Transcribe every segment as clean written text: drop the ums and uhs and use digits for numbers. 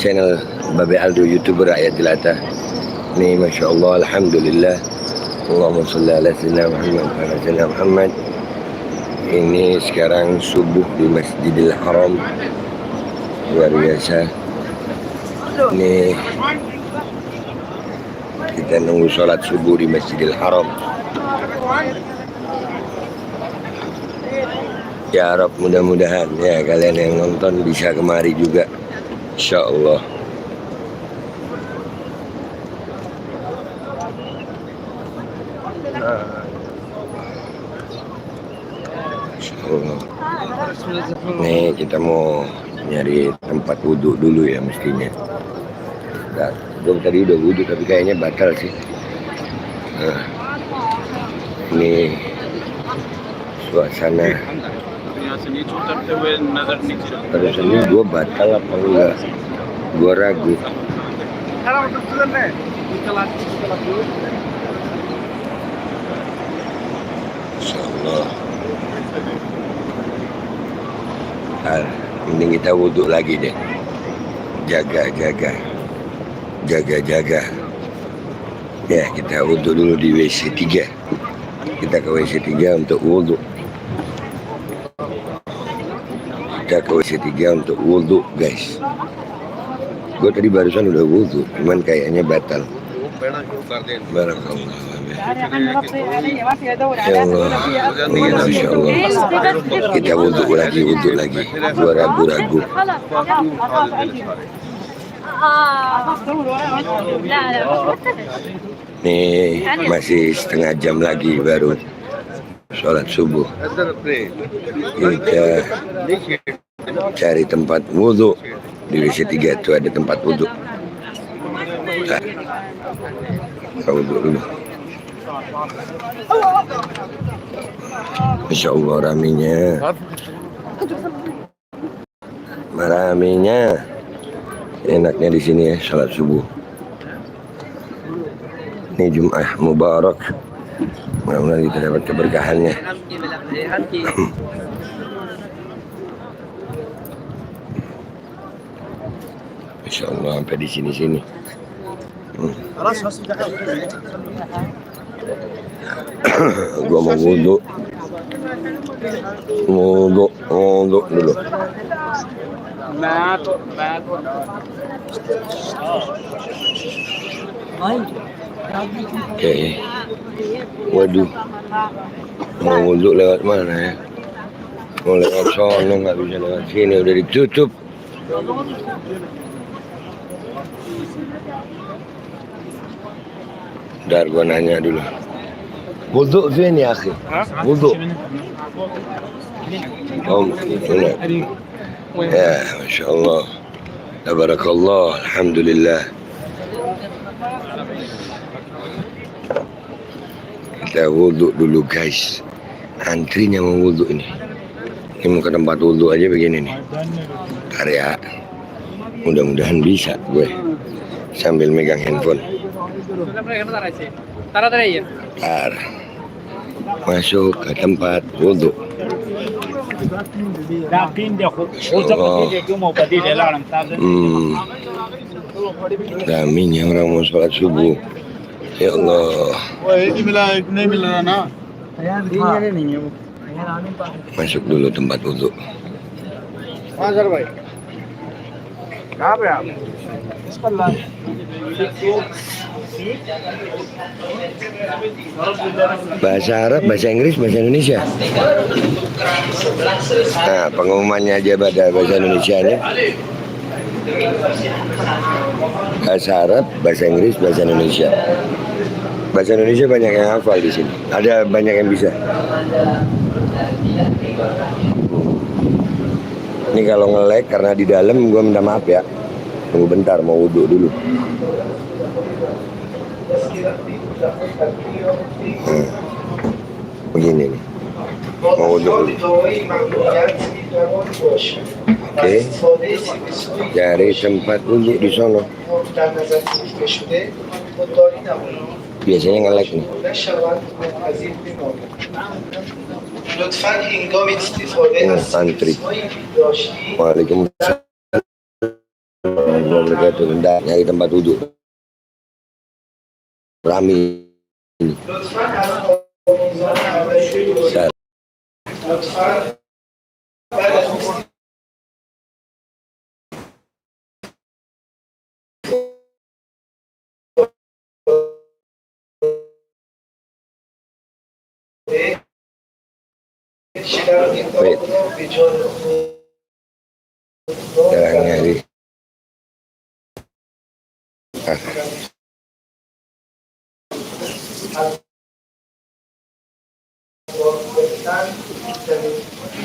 channel Babe Aldo YouTuber Rakyat Jelata. Ini Masya Allah, Alhamdulillah. Allahumma salli ala sayyidina Muhammad wa ala sayyidina Muhammad. Ini sekarang subuh di Masjidil Haram. Luar biasa. Ini kita nunggu sholat subuh di Masjidil Haram. Ya Rob, mudah-mudahan ya kalian yang nonton bisa kemari juga, insya Allah. Nih kita mau nyari tempat wudhu dulu ya mestinya. Nah, gue tadi udah wudhu tapi kayaknya batal sih. Nah, ini suasana. Terus ini gue batal apa enggak? Gue ragu. Insyaallah. Mending kita wudhu lagi deh. Jaga. Ya, kita wudhu dulu di WC 3. Kita ke WC 3 untuk wudhu. Guys. Gue tadi barusan udah wudhu, cuman kayaknya batal. Barakallah. Ya Allah, Masya Allah. Kita wudhu lagi. Gue ragu-ragu. Nih masih setengah jam lagi baru sholat subuh. Kita cari tempat wudhu. Di WC 3 itu ada tempat wudhu. Kita wudhu dulu. Insya Allah raminya. Enaknya di sini ya sholat subuh. Ini Jum'ah Mubarak. Mudah-mudahan kita dapat keberkahannya. Insya Allah sampai di sini. Gua mau wudhu dulu. Oke. Waduh. Mau wudhu lewat mana ya? Mau lewat sono, nggak bisa lewat sini, udah ditutup. Dar gua nanya dulu. Wudhu sini ya, akhi. Wudhu. Ya, Masya Allah. Tabarakallah. Alhamdulillah. Kita wudhu dulu guys. Antrinya mau wudhu ini. Ini mau ke tempat wudhu aja begini nih. Karya. Mudah-mudahan bisa gue. Sambil megang handphone. Masuk ke tempat wudhu. Raminya orang mau sholat subuh. Ya Allah. Masuk dulu tempat wudhu. Bahasa Arab, bahasa Inggris, bahasa Indonesia. Nah, pengumumannya aja pada bahasa Indonesianya. Bahasa Arab, bahasa Inggris, bahasa Indonesia. Bahasa Indonesia banyak yang hafal di sini. Ada banyak yang bisa. Ini kalau nge-lag karena di dalam, gue minta maaf ya. Tunggu bentar, mau wudhu dulu. Begini nih. Mau wudhu dulu. Oke. Cari tempat wudhu di sono. Biasanya nge-lag nih. Antri. Waalaikumsalam. warahmatullahi wabarakatuh. Hendak nyari tempat duduk rame ini. Wait. Sekarang nyari.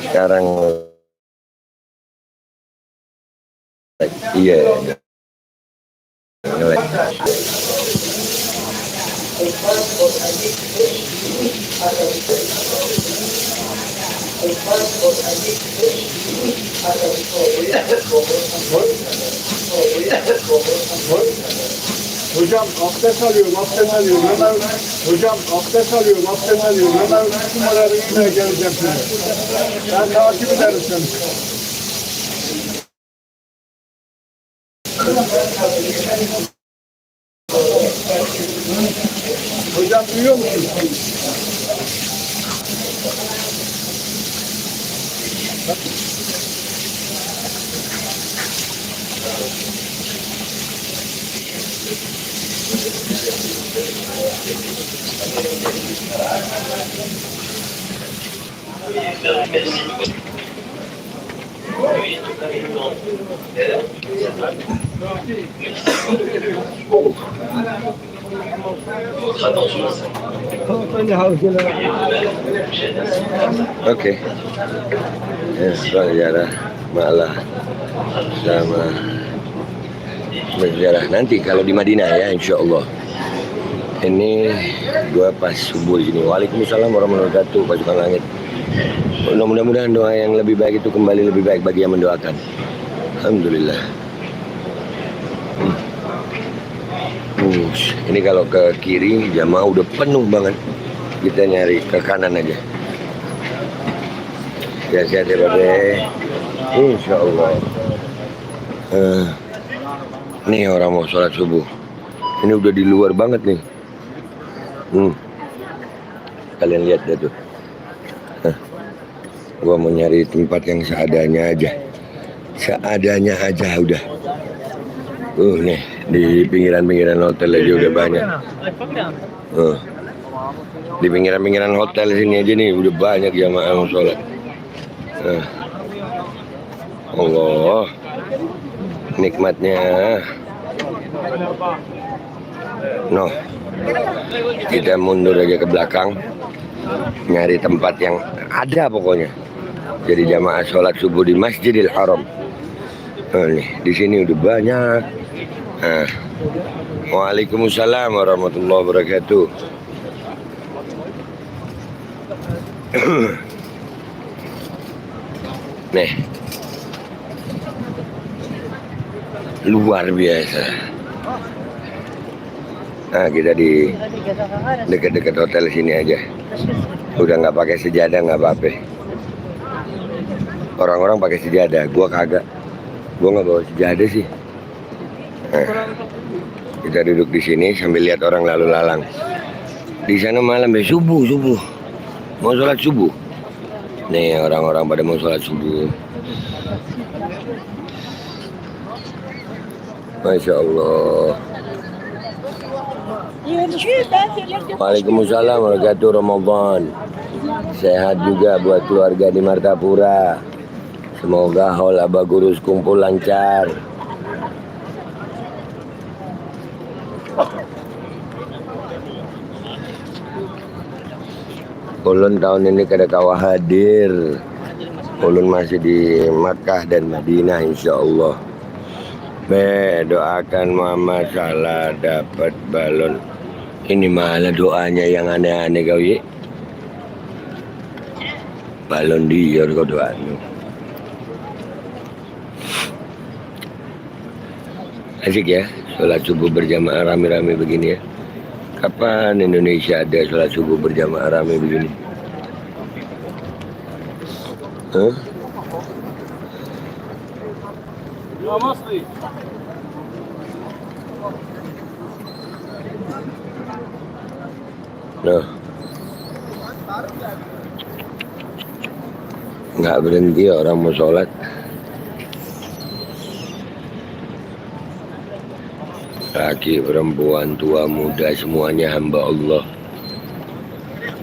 Sekarang iya ngelek. Hocam abdest alıyorum. Hemen hocam abdest alıyorum. Hemen numaralarıyla geleceğim size. Ben takip ederim seni. Hocam duyuyor musun? Oke. Sejarah malah sama sejarah nanti kalau di Madinah ya, insya Allah. Ini gua pas subuh ini. Waalaikumsalam warahmatullahi wabarakatuh. Pasukan langit. Mudah-mudahan doa yang lebih baik itu kembali lebih baik bagi yang mendoakan. Alhamdulillah. Ini kalau ke kiri jamaah udah penuh banget. Kita nyari ke kanan aja. Sehat-sehat ya Babe. Insya Allah. Nih orang mau sholat subuh. Ini udah di luar banget nih. Kalian lihat deh tuh. Gua mau nyari tempat yang seadanya aja. Seadanya aja udah. Nih di pinggiran-pinggiran hotel aja udah banyak. Di pinggiran-pinggiran hotel sini aja nih udah banyak jamaah mau sholat. Allah, nikmatnya. Noh, kita mundur aja ke belakang, nyari tempat yang ada pokoknya. Jadi jamaah sholat subuh di Masjidil Haram. Nih di sini udah banyak. Waalaikumsalam warahmatullahi wabarakatuh. Nih, luar biasa. Kita di dekat-dekat hotel sini aja. Udah nggak pakai sejadah nggak apa-apa. Orang-orang pakai sejadah, gua kagak. Gua nggak bawa sejadah sih. Kita duduk di sini sambil lihat orang lalu lalang. Di sana malam ya subuh, mau sholat subuh. Nih orang-orang pada mau sholat subuh. Masya Allah. Waalaikumsalam warahmatullahi Ramadan. Sehat juga buat keluarga di Martapura. Semoga haul Abah Gurus kumpul lancar. Ulun tahun ini kada kawa hadir. Ulun masih di Makkah dan Madinah insya Allah. Doakan Muhammad Salah dapat balon. Ini malah doanya yang aneh-aneh kau ye. Balon dia kau doanya. Asik ya, sholat subuh berjamaah rame-rame begini ya. Kapan Indonesia ada sholat subuh berjamaah rame begini? Noh, nggak berhenti orang mau sholat. Laki, perempuan, tua, muda, semuanya hamba Allah.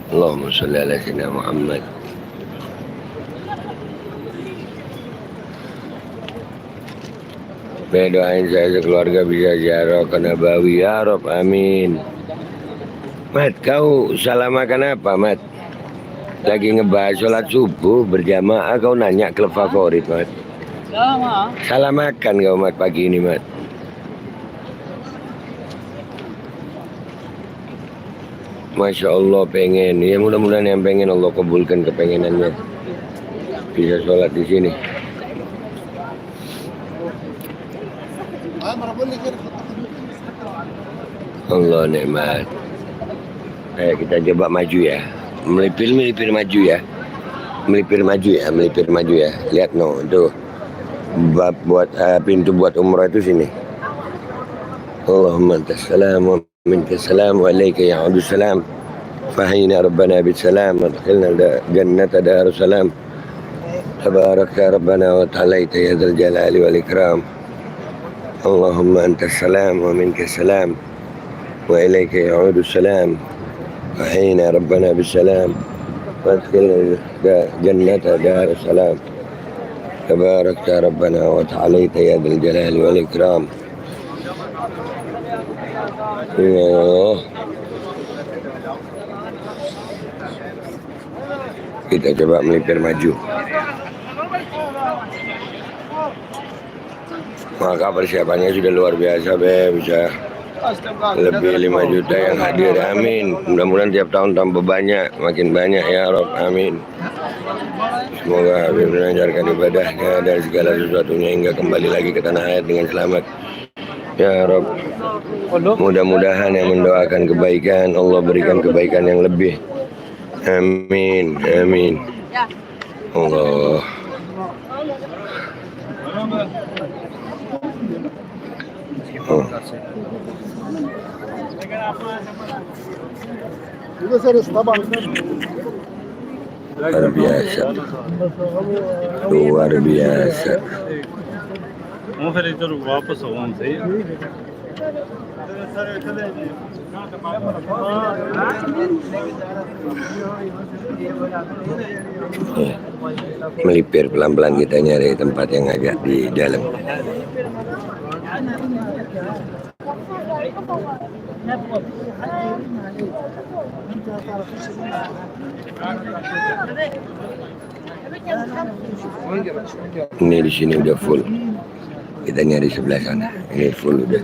Allahumma sholli ala sayyidina Muhammad. Doain saya sekeluarga bisa ziarah ke Nabawi ya Rob, amin. Mat, kau salah makan apa, Mat? Lagi ngebahas sholat subuh berjamaah, kau nanya klub favorit, Mat. Salah makan kau, Mat, pagi ini, Mat. Masya Allah pengen, ya mudah-mudahan yang pengen Allah kabulkan kepengenannya. Bisa sholat di sini. Allah nikmat. Kita coba maju ya. Melipir maju ya. Melipir maju ya. Lihat no, itu buat pintu buat umrah itu sini. Allahumma antas salam wa minkas salam wa alaika ya'udus salam. Fahina rabbana bis salam wa adkhilna jannata darus salam. Tabarakta rabbana wa ta'alaita ya dzal jalali wal ikram. Allahumma antas salam wa minkas salam wa ilaika ya'udus salam. Fahina rabbana bis salam wa adkhilna jannata darus salam. Tabarakta rabbana wa ta'alaita ya dzal jalali wal ikram. Allah. Kita coba melipir maju. Maka persiapannya sudah luar biasa, bisa lebih 5 juta yang hadir, amin. Mudah-mudahan tiap tahun tambah banyak, makin banyak ya Rob, amin. Semoga Habib melancarkan ibadahnya dari segala sesuatunya hingga kembali lagi ke tanah air dengan selamat ya Rob. Mudah-mudahan yang mendoakan kebaikan Allah berikan kebaikan yang lebih, amin, amin. Allah. Oh. Luar biasa, luar biasa. Melipir pelan-pelan kita nyari tempat yang agak di dalam. Ini di sini udah full. Kita nyari sebelah sana. Ini full udah.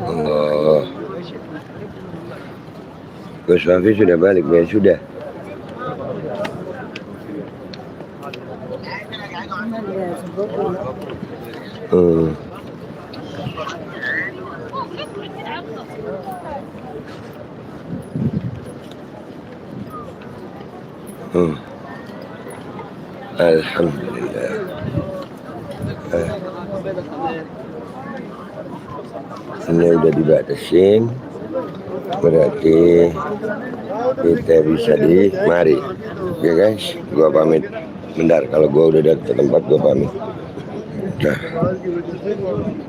Allah. Gus Wafi sudah balik, ya sudah. Alhamdulillah. Ini udah dibatasin, berarti kita bisa mari ya guys. Gua pamit bentar, kalau gua udah datang ke tempat gua pamit. Nah,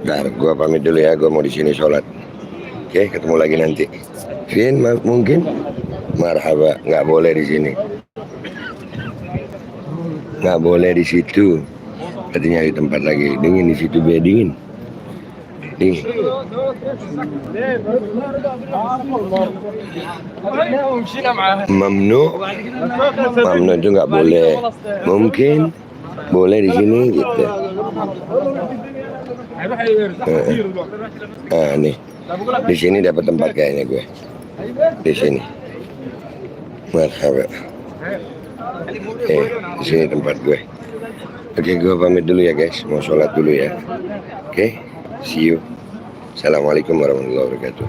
bentar gua pamit dulu ya, gua mau di sini sholat. Oke, ketemu lagi nanti. Vin, mungkin marhaba, nggak boleh di sini, nggak boleh di situ. Katanya di tempat lagi dingin, di situ biar dingin. Dingin. Mamnu itu nggak boleh. Mungkin boleh di sini gitu. Nih di sini dapat tempat kayaknya gue. Di sini. Marhaba. Di sini tempat gue. Oke, gue pamit dulu ya guys. Mau sholat dulu ya. Oke, see you. Assalamualaikum warahmatullahi wabarakatuh.